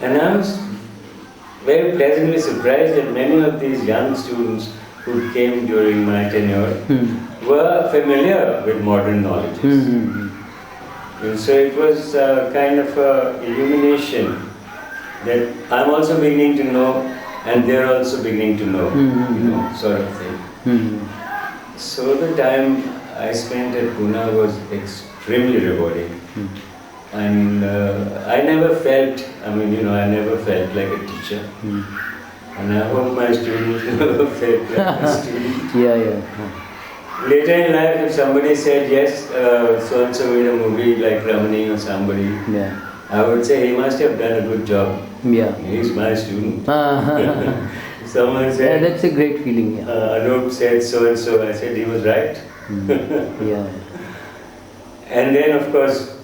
And I was very pleasantly surprised that many of these young students who came during my tenure were familiar with modern knowledges. And so it was kind of a illumination that I'm also beginning to know and they're also beginning to know, sort of thing. So the time I spent at Pune was extremely rewarding. And I never felt like a teacher. And I hope my students never felt like a student. Later in life, if somebody said, yes, so-and-so made a movie like Ramani or somebody, I would say he must have done a good job. He's my student. Someone said, that's a great feeling. Anup said so-and-so, I said he was right. And then of course,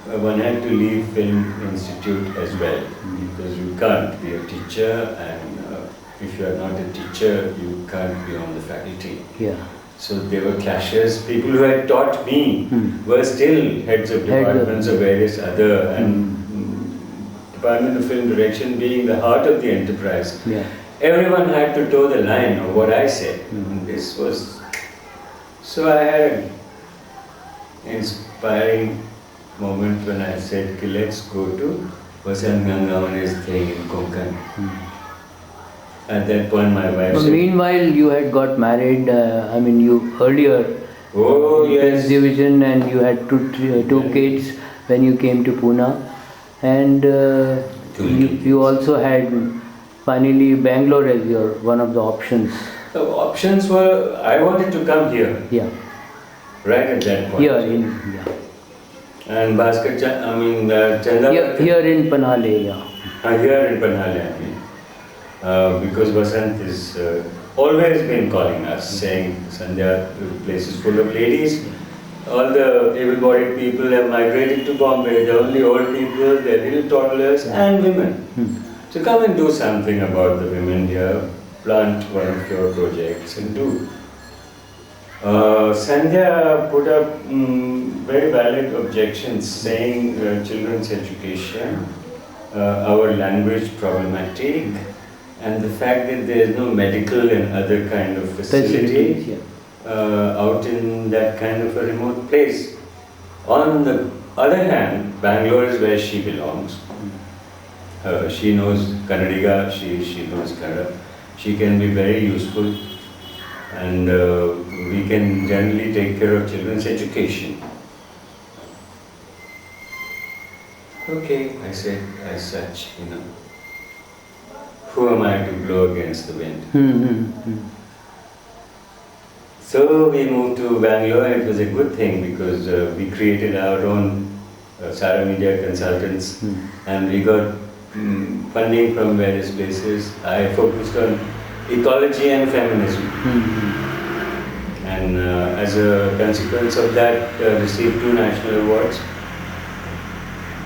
one had to leave Film Institute as well, because you can't be a teacher, and if you are not a teacher, you can't be on the faculty. So there were clashes. People who had taught me were still heads of departments of various other, and Department of Film Direction being the heart of the enterprise. Everyone had to toe the line of what I said. This was... So I had an inspiring moment when I said, okay, let's go to Vasant Gangavane's thing in Konkan. At that point my wife said... Meanwhile, you had got married, you earlier yes. division, and you had two kids when you came to Pune. And you also had finally Bangalore as your one of the options. The options were, I wanted to come here. Right at that point. And Bhaskar, Chanda... Here in Panhale, Here in Panhale, because Vasant is always been calling us, saying, Sandhya, the place is full of ladies. All the able-bodied people have migrated to Bombay. The only old people, they're little toddlers, and women. So come and do something about the women here. Plant one of your projects and do. Sandhya put up very valid objections, saying children's education, our language problematic, and the fact that there is no medical and other kind of facility out in that kind of a remote place. On the other hand, Bangalore is where she belongs. She knows Kannadiga, she knows Kannada. She can be very useful, and we can generally take care of children's education. Okay, I said, as such, who am I to blow against the wind? So we moved to Bangalore, and it was a good thing because we created our own Sara Media consultants, and we got funding from various places. I focused on ecology and feminism. And as a consequence of that, received 2 national awards.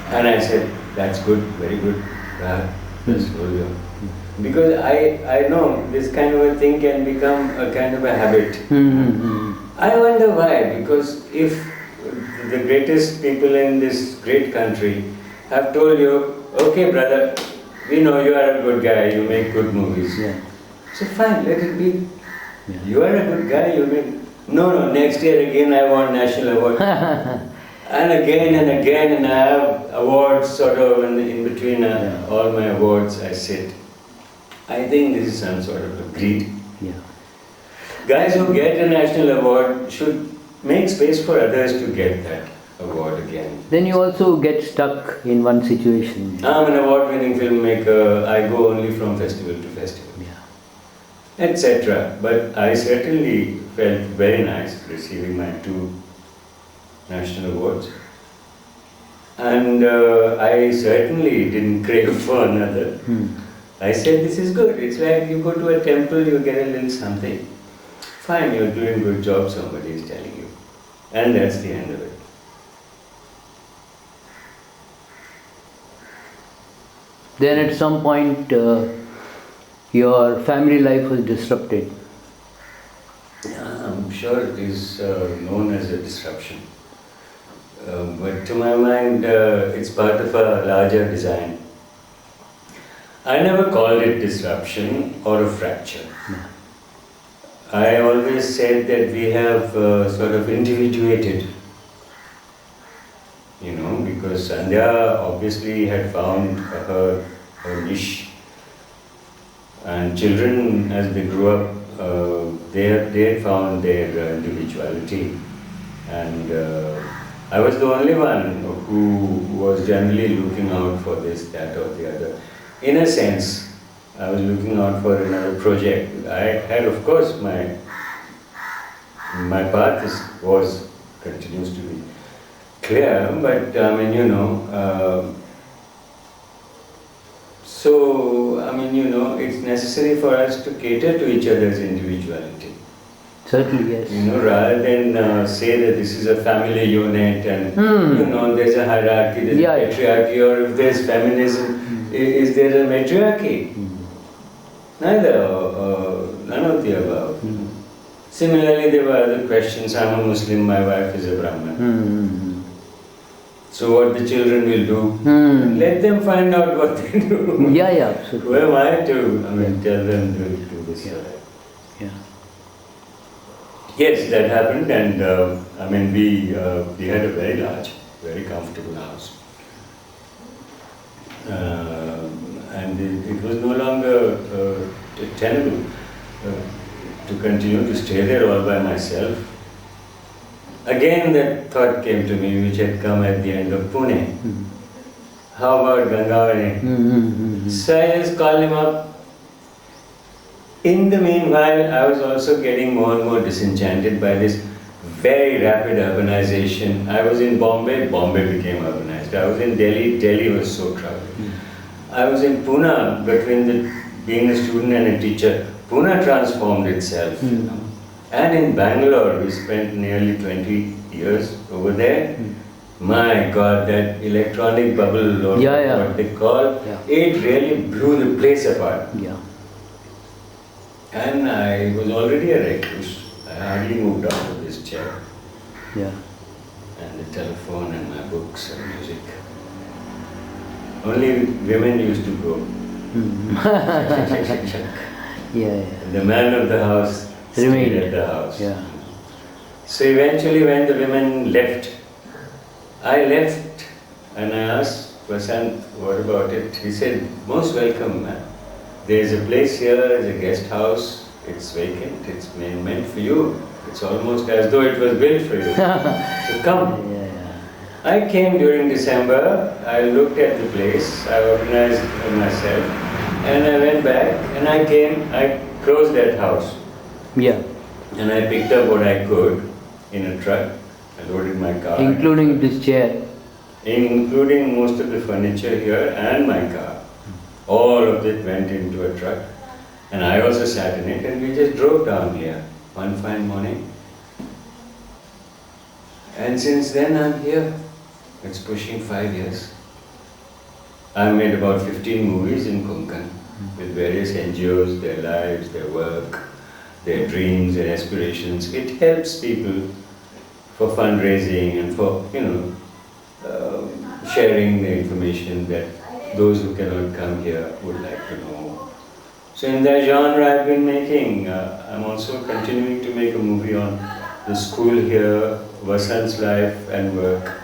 And I said, that's good, very good, Rahat, let's go here. Because I know this kind of a thing can become a kind of a habit. I wonder why, because if the greatest people in this great country have told you, okay brother, we know you are a good guy, you make good movies. So fine, let it be. You are a good guy, you make... No, next year again I want national award. And again, and I have awards sort of in between all my awards I sit. I think this is some sort of a greed. Guys who get a national award should make space for others to get that award again. Then you also get stuck in one situation. I'm an award-winning filmmaker. I go only from festival to festival, etc. But I certainly felt very nice receiving my 2 national awards. And I certainly didn't crave for another. I said, this is good. It's like you go to a temple, you get a little something. Fine, you're doing a good job, somebody is telling you. And that's the end of it. Then at some point, your family life was disrupted. I'm sure it is known as a disruption. but to my mind, it's part of a larger design. I never called it disruption or a fracture. I always said that we have sort of individuated, because Sandhya obviously had found her niche, and children, as they grew up, they had found their individuality, and I was the only one who was generally looking out for this, that, or the other. In a sense, I was looking out for another project. I had, of course, my path continues to be clear, but it's necessary for us to cater to each other's individuality. Certainly, yes. Rather than say that this is a family unit and there's a hierarchy, there's a patriarchy, or if there's feminism, is there a matriarchy? Neither, none of the above. Similarly, there were other questions. I'm a Muslim, my wife is a Brahmin. So what the children will do, let them find out what they do. Yeah, absolutely. Who am I to tell them to do this? Yeah. Yes, that happened, and we had a very large, very comfortable house. And it was no longer tenable to continue to stay there all by myself. Again, that thought came to me, which had come at the end of Pune. How about Gangavani? So I just called him up. In the meanwhile, I was also getting more and more disenchanted by this very rapid urbanization. I was in Bombay became urbanized. I was in Delhi was so crowded. I was in Pune, between being a student and a teacher. Pune transformed itself. And in Bangalore, we spent nearly 20 years over there. My God, that electronic bubble, or what they call, it really blew the place apart. And I was already a recluse. I hardly moved out of this chair. And the telephone and my books and music. Only women used to go. The man of the house stayed at the house. So eventually when the women left, I left and I asked Vasant, what about it? He said, most welcome, man. There is a place here, it's a guest house, it's vacant, it's meant for you. It's almost as though it was built for you. So come. I came during December, I looked at the place, I organized myself, and I went back and I closed that house. And I picked up what I could in a truck. I loaded my car. Including this chair? Including most of the furniture here and my car. All of it went into a truck. And I also sat in it, and we just drove down here one fine morning. And since then I'm here. It's pushing 5 years. I've made about 15 movies in Konkan with various NGOs, their lives, their work, their dreams and aspirations. It helps people for fundraising and for, sharing the information that those who cannot come here would like to know. So in that genre I've been making. I'm also continuing to make a movie on the school here, Vasant's life and work,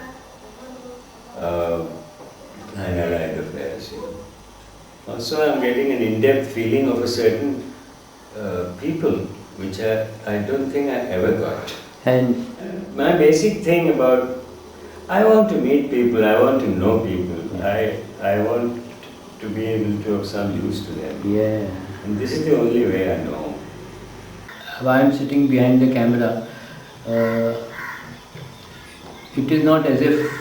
and allied affairs. Also I'm getting an in-depth feeling of a certain people, which I don't think I ever got. And my basic thing about, I want to meet people, I want to know people, I want to be able to have some use to them. And this is the only way I know. While I am sitting behind the camera, it is not as if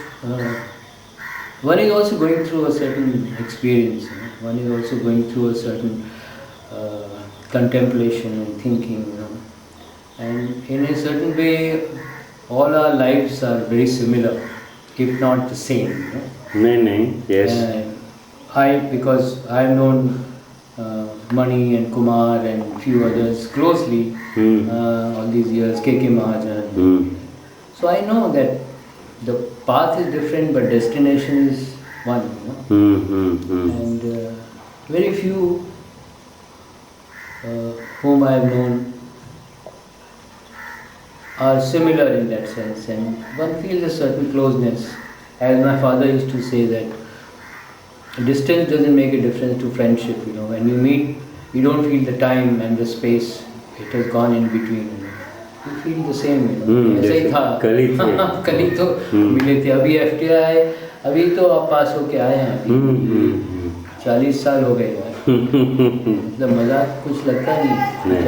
one is also going through a certain experience. One is also going through a certain contemplation and thinking. And in a certain way, all our lives are very similar, if not the same. Yes. Because I've known Mani and Kumar and few others closely all these years, KK Mahajan. So I know that the path is different, but destination is one. And very few whom I have known are similar in that sense, and one feels a certain closeness. As my father used to say that distance doesn't make a difference to friendship. When you meet, you don't feel the time and the space. It has gone in between. You feel the same. ऐसा ही था. कल ही तो मिले थे. अभी FTI अभी तो आप पास होके आए हैं. 40 साल हो गए यार. मतलब मजाक कुछ लगता नहीं.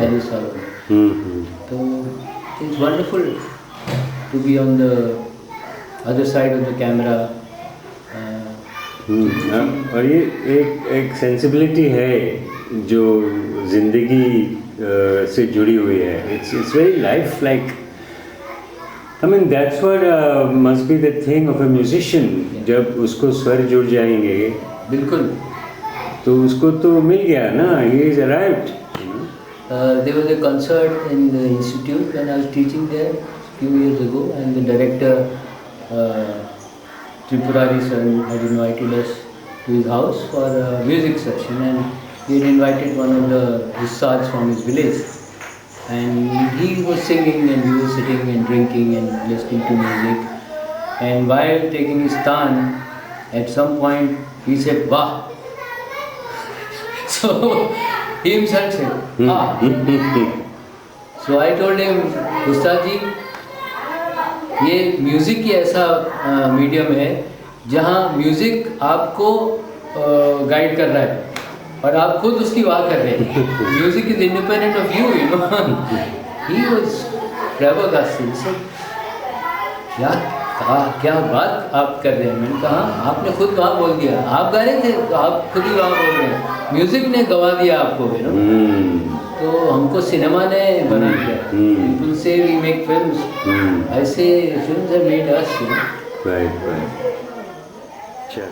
40 साल हो गए. तो it's wonderful to be on the other side of the camera. और ये एक सेंसिबिलिटी है जो जिंदगी से जुड़ी हुई है. It's very life like. I mean that's what must be the thing of a musician. जब उसको स्वर जुड़ जाएंगे. बिल्कुल. तो उसको तो मिल गया ना. He is arrived. There was a concert in the institute when I was teaching there a few years ago, and the director Tripurari sir had invited us to his house for a music session, and he had invited one of the Ussads from his village, and he was singing and we were sitting and drinking and listening to music, and while taking his taan, at some point he said, "Wah!" So he himself said, "Ah." So I told him, "Ustad ji, ये music ही ऐसा medium है जहाँ music आपको guide कर रहा है और आप खुद उसकी वाह कर रहे हैं. Music is independent of you. He was flabbergasted. से क्या बात आप कर रहे हैं. मैंने कहा आपने खुद वाह बोल दिया. आप गा रहे थे तो आप खुद ही वाह बोल रहे हैं. म्यूज़िक ने गवा दिया आपको. तो हमको सिनेमा ने बना दिया. People say we make films. I say films have made us. Right. Sure.